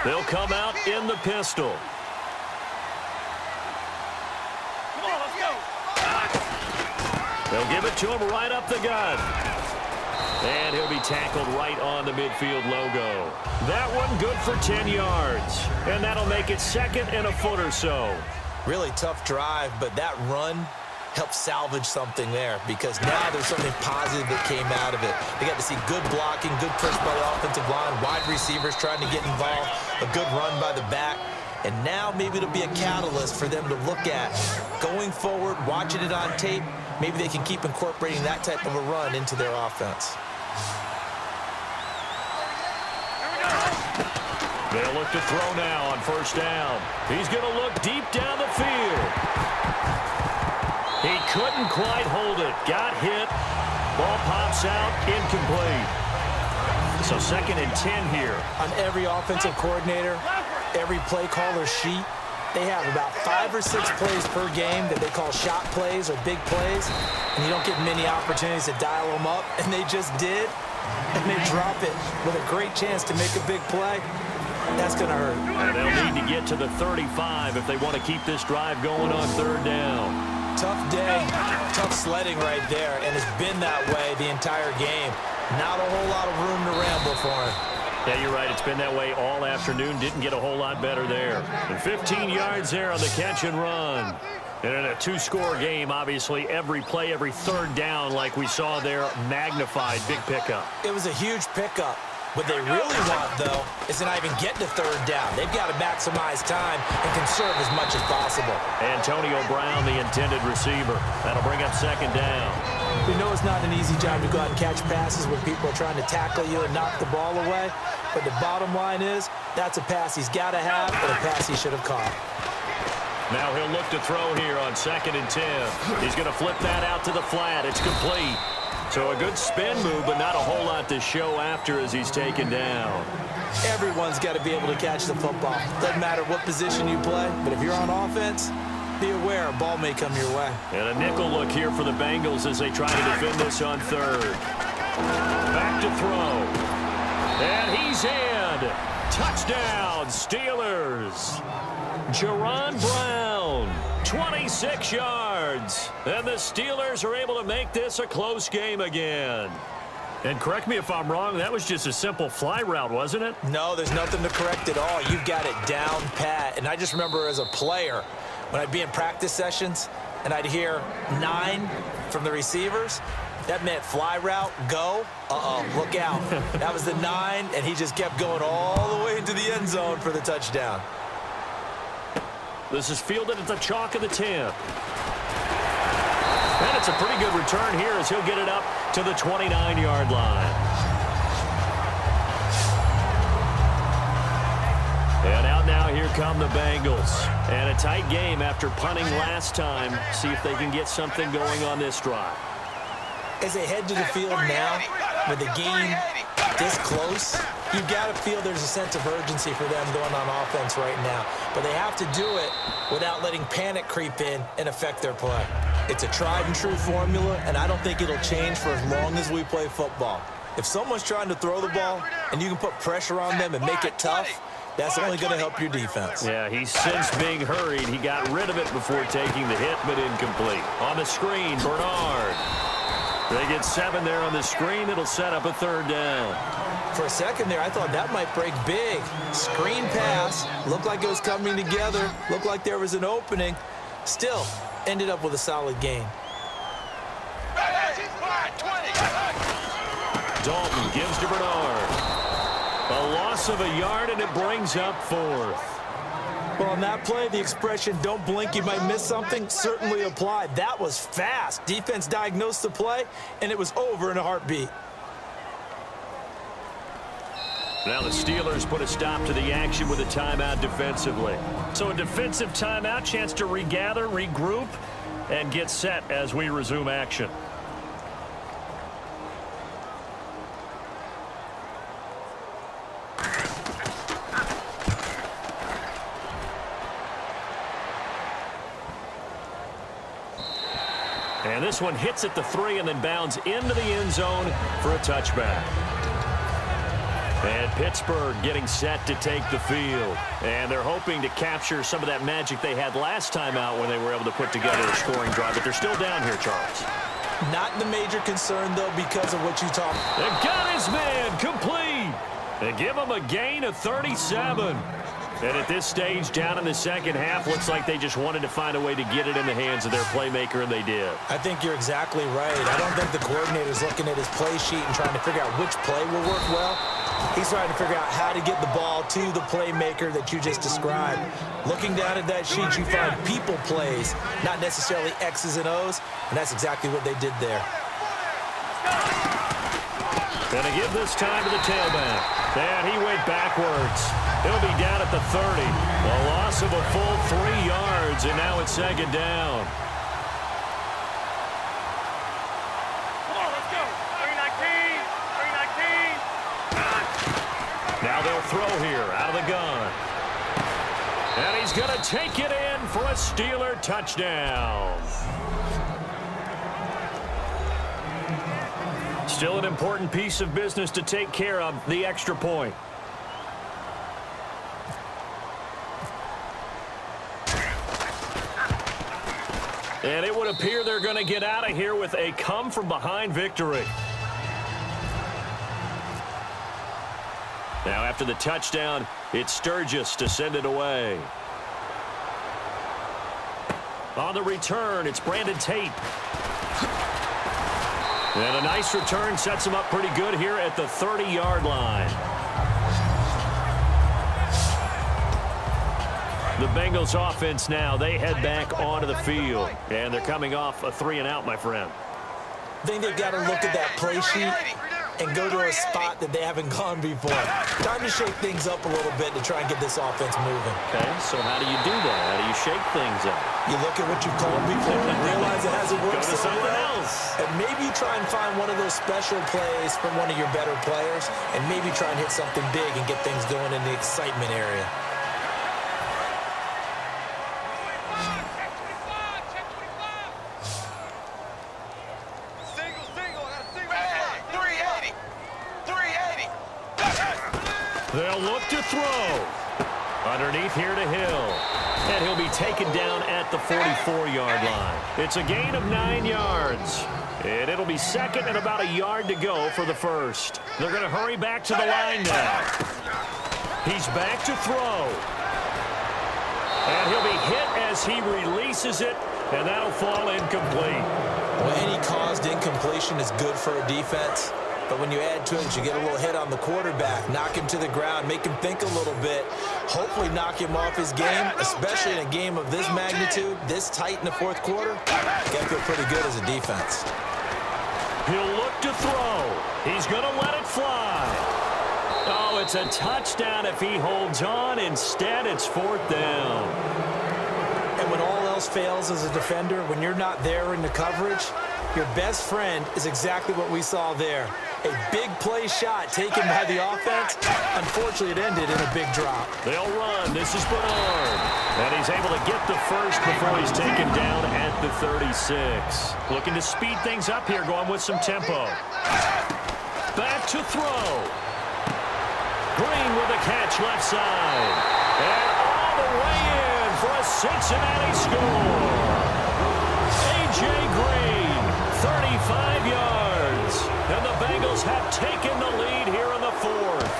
They'll come out in the pistol. Come on, let's go. They'll give it to him right up the gut. And he'll be tackled right on the midfield logo. That one good for 10 yards. And that'll make it 2nd and a foot or so. Really tough drive, but that run helped salvage something there because now there's something positive that came out of it. They got to see good blocking, good push by the offensive line, wide receivers trying to get involved, a good run by the back. And now maybe it'll be a catalyst for them to look at going forward, watching it on tape. Maybe they can keep incorporating that type of a run into their offense. They'll look to throw now on 1st down. He's going to look deep down the field. He couldn't quite hold it. Got hit. Ball pops out. Incomplete. So 2nd and 10 here. On every offensive coordinator, every play caller sheet, they have about 5 or 6 plays per game that they call shot plays or big plays, and you don't get many opportunities to dial them up, and they just did, and they drop it with a great chance to make a big play. That's going to hurt. And they'll need to get to the 35 if they want to keep this drive going on 3rd down. Tough day, tough sledding right there, and it's been that way the entire game. Not a whole lot of room to ramble for him. Yeah, you're right. It's been that way all afternoon. Didn't get a whole lot better there. And 15 yards there on the catch and run. And in a 2-score game, obviously, every play, every 3rd down, like we saw there, magnified. Big pickup. It was a huge pickup. What they really want, though, is to not even get to 3rd down. They've got to maximize time and conserve as much as possible. Antonio Brown, the intended receiver. That'll bring up 2nd down. We know it's not an easy job to go out and catch passes when people are trying to tackle you and knock the ball away. But the bottom line is, that's a pass he's got to have and a pass he should have caught. Now he'll look to throw here on 2nd and 10. He's going to flip that out to the flat. It's complete. So a good spin move, but not a whole lot to show after as he's taken down. Everyone's got to be able to catch the football. Doesn't matter what position you play, but if you're on offense, be aware a ball may come your way. And a nickel look here for the Bengals as they try to defend this on 3rd. Back to throw. And he's in. Touchdown, Steelers. Jaron Brown, 26 yards. And the Steelers are able to make this a close game again. And correct me if I'm wrong, that was just a simple fly route, wasn't it? No, there's nothing to correct at all. You've got it down pat. And I just remember as a player, when I'd be in practice sessions and I'd hear 9 from the receivers, that meant fly route, go, look out. That was the 9, and he just kept going all the way into the end zone for the touchdown. This is fielded at the chalk of the 10. And it's a pretty good return here as he'll get it up to the 29-yard line. And out now, here come the Bengals. And a tight game after punting last time. See if they can get something going on this drive. As they head to the field now, with the game this close, you've got to feel there's a sense of urgency for them going on offense right now. But they have to do it without letting panic creep in and affect their play. It's a tried-and-true formula, and I don't think it'll change for as long as we play football. If someone's trying to throw the ball and you can put pressure on them and make it tough, that's only going to help your defense. Yeah, he's since being hurried. He got rid of it before taking the hit, but incomplete. On the screen, Bernard. They get 7 there on the screen. It'll set up a 3rd down. For a second there, I thought that might break big. Screen pass. Looked like it was coming together. Looked like there was an opening. Still, ended up with a solid gain. Dalton gives to Bernard. A loss of a yard, and it brings up 4th. Well, on that play, the expression, don't blink, you might miss something, certainly applied. That was fast. Defense diagnosed the play, and it was over in a heartbeat. Now the Steelers put a stop to the action with a timeout defensively. So a defensive timeout, chance to regather, regroup, and get set as we resume action. And this one hits at the 3 and then bounds into the end zone for a touchback. And Pittsburgh getting set to take the field. And they're hoping to capture some of that magic they had last time out when they were able to put together a scoring drive. But they're still down here, Charles. Not the major concern, though, because of what you talked about. They got his man complete. They give him a gain of 37. And at this stage, down in the second half, looks like they just wanted to find a way to get it in the hands of their playmaker, and they did. I think you're exactly right. I don't think the coordinator's looking at his play sheet and trying to figure out which play will work well. He's trying to figure out how to get the ball to the playmaker that you just described. Looking down at that sheet, you find people plays, not necessarily X's and O's, and that's exactly what they did there. Going to give this time to the tailback. And he went backwards. He'll be down at the 30. A loss of a full 3 yards, and now it's second down. Come on, let's go. 319, 319. Now they'll throw here out of the gun. And he's going to take it in for a Steeler touchdown. Still an important piece of business to take care of, the extra point. And it would appear they're going to get out of here with a come-from-behind victory. Now, after the touchdown, it's Sturgis to send it away. On the return, it's Brandon Tate. And a nice return sets him up pretty good here at the 30-yard line. The Bengals offense now, they head back onto the field. And they're coming off a 3-and-out, my friend. I think they've got to look at that play sheet and go to a spot that they haven't gone before. Time to shake things up a little bit to try and get this offense moving. Okay, so how do you do that? How do you shake things up? You look at what you've called before and realize it hasn't worked Go to so something well. else. And maybe you try and find one of those special plays from one of your better players and maybe try and hit something big and get things going in the excitement area. They'll look to throw. Underneath here to Hill. And he'll be taken down at the 44-yard line. It's a gain of 9 yards. And it'll be second and about a yard to go for the first. They're going to hurry back to the line now. He's back to throw. And he'll be hit as he releases it. And that'll fall incomplete. Well, any caused incompletion is good for a defense. But when you add to it, you get a little hit on the quarterback, knock him to the ground, make him think a little bit, hopefully knock him off his game, especially in a game of this magnitude, this tight in the fourth quarter. You got to feel pretty good as a defense. He'll look to throw. He's going to let it fly. Oh, it's a touchdown if he holds on. Instead, it's fourth down. And when all else fails as a defender, when you're not there in the coverage, your best friend is exactly what we saw there. A big play shot taken by the offense. Unfortunately, it ended in a big drop. They'll run. This is Bernard. And he's able to get the first before he's taken down at the 36. Looking to speed things up here, going with some tempo. Back to throw. Green with a catch left side. And all the way in for a Cincinnati score. A.J. Green, 35 yards. And the Bengals have taken the lead here in the fourth.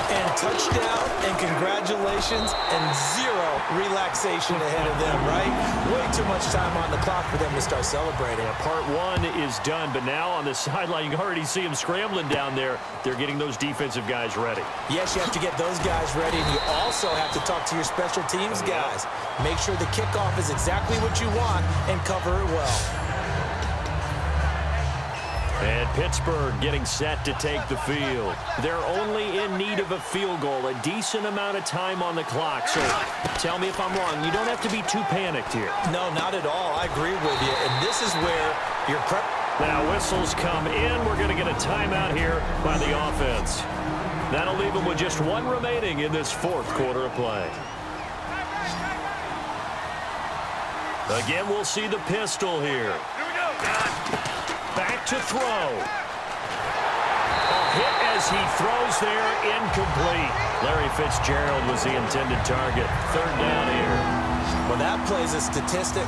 And touchdown and congratulations and zero relaxation ahead of them, right? Way too much time on the clock for them to start celebrating. Yeah, part one is done, but now on the sideline, you can already see them scrambling down there. They're getting those defensive guys ready. Yes, you have to get those guys ready, and you also have to talk to your special teams guys. Make sure the kickoff is exactly what you want and cover it well. And Pittsburgh getting set to take the field. They're only in need of a field goal, a decent amount of time on the clock. So tell me if I'm wrong. You don't have to be too panicked here. No, not at all. I agree with you. And this is where your prep. Now whistles come in. We're going to get a timeout here by the offense. That'll leave them with just one remaining in this fourth quarter of play. Again, we'll see the pistol here. Here we go. Back to throw. A hit as as he throws there, incomplete. Larry Fitzgerald was the intended target. Third down here. Well, that plays a statistic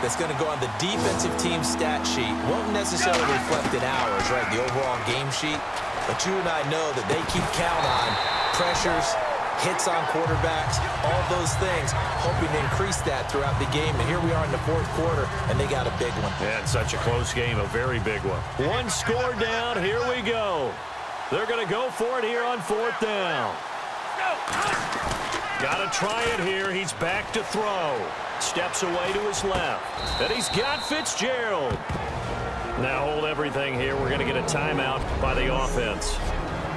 that's going to go on the defensive team stat sheet. Won't necessarily reflect in ours, right, the overall game sheet. But you and I know that they keep count on pressures, hits on quarterbacks, all those things, hoping to increase that throughout the game. And here we are in the fourth quarter, and they got a big one. Yeah, it's such a close game, a very big one. One score down, here we go. They're going to go for it here on fourth down. Got to try it here. He's back to throw. Steps away to his left. And he's got Fitzgerald. Now hold everything here. We're going to get a timeout by the offense.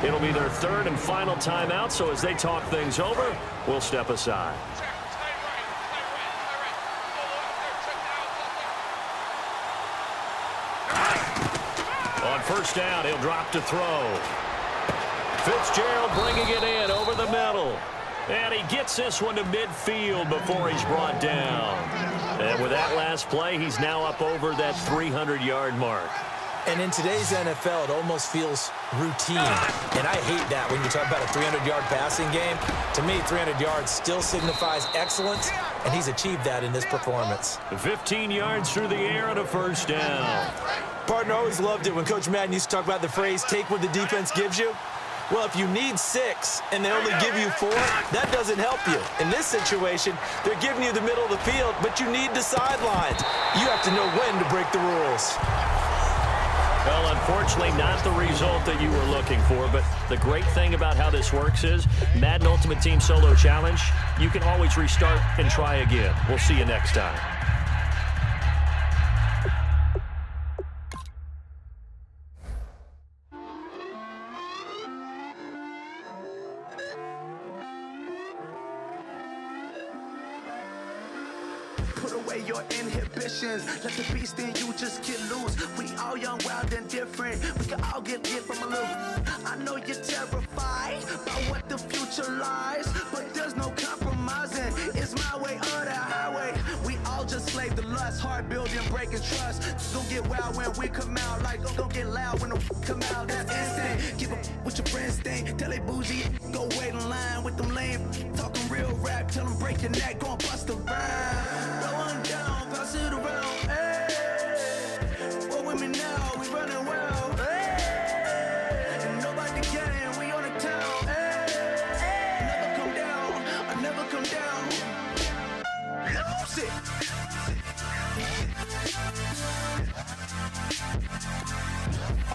It'll be their third and final timeout, so as they talk things over, we'll step aside. On first down, he'll drop to throw. Fitzgerald bringing it in over the middle. And he gets this one to midfield before he's brought down. And with that last play, he's now up over that 300-yard mark. And in today's NFL, it almost feels routine. And I hate that when you talk about a 300-yard passing game. To me, 300 yards still signifies excellence, and he's achieved that in this performance. 15 yards through the air on a first down. Partner, I always loved it when Coach Madden used to talk about the phrase, take what the defense gives you. Well, if you need 6 and they only give you 4, that doesn't help you. In this situation, they're giving you the middle of the field, but you need the sidelines. You have to know when to break the rules. Well, unfortunately, not the result that you were looking for, but the great thing about how this works is Madden Ultimate Team Solo Challenge, you can always restart and try again. We'll see you next time. Put away your inhibitions. Let the beast in you just get loose. We all young, wild, and different. We can all get lit from a little. I know you're terrified by what the future lies, but there's no compromising. It's my way or the highway. We all just slave to lust, hard building, breaking trust. Don't get wild when we come out. Like don't get loud when the come out. That's instant. Give up what your friends think. Tell they bougie. Go wait in line with them lame. Talking real rap. Tell them break your neck. Go and bust a rhyme. Going down, pass it around, hey. What with me now, we running well, hey. And nobody can, we on the town, hey. Never come down, I never come down. Lose it.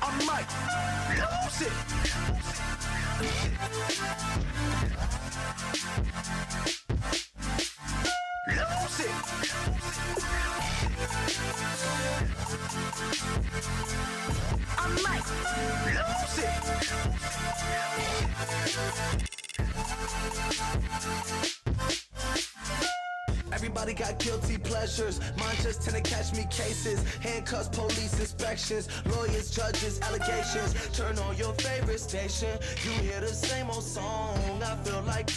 I'm Mike, lose it. Lose it. I might lose it. Everybody got guilty pleasures. Mine just tend to catch me cases. Handcuffs, police inspections, lawyers, judges, allegations. Turn on your favorite station. You hear the same old song. I feel like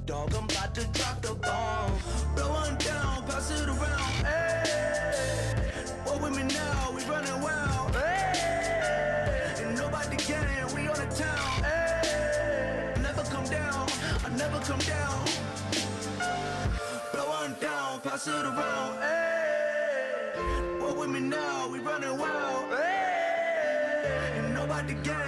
dog, I'm about to drop the bomb. Blow one down, pass it around, hey. What with me now, we running wild, hey. And nobody can, we on the town, hey. Never come down, I never come down. Blow one down, pass it around, hey. What with me now, we running wild, hey. And nobody can.